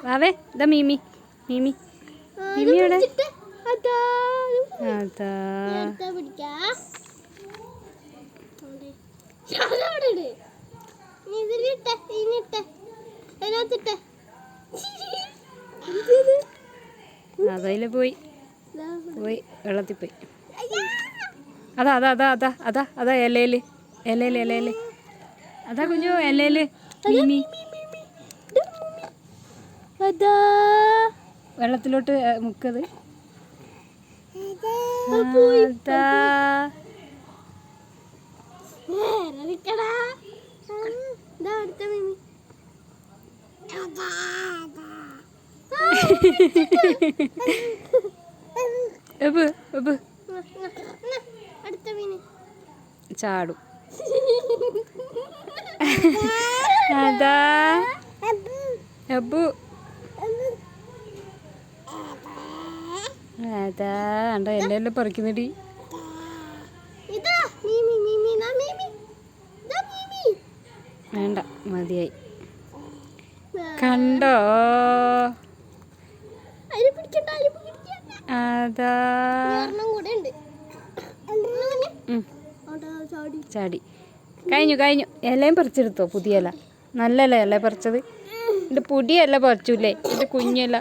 വാവേ ഇതാ മീമി മീമി മീമിയുടെ അതാ അതയില് പോയി പോയി വെള്ളത്തിൽ പോയി. അതാ അതാ അതാ അതാ അതാ അതാ ഇലയില് ഇലയില് ഇലയില് അതാ കുഞ്ഞു ഇലയില് മീമി അതാ വെള്ളത്തിലോട്ട് മുക്കത്. ചാടും അതാ അബു അതാ കണ്ടോ എല്ലാം പറിക്കുന്നടി. വേണ്ട മതിയായി കണ്ടോ അതാ ചാടി കഴിഞ്ഞു കഴിഞ്ഞു. ഇലയും പറിച്ചെടുത്തോ? പുതിയ ഇല നല്ല ഇല പറിച്ചത്. എൻ്റെ പൊടിയല്ല പറിച്ചൂല്ലേ, എൻ്റെ കുഞ്ഞില.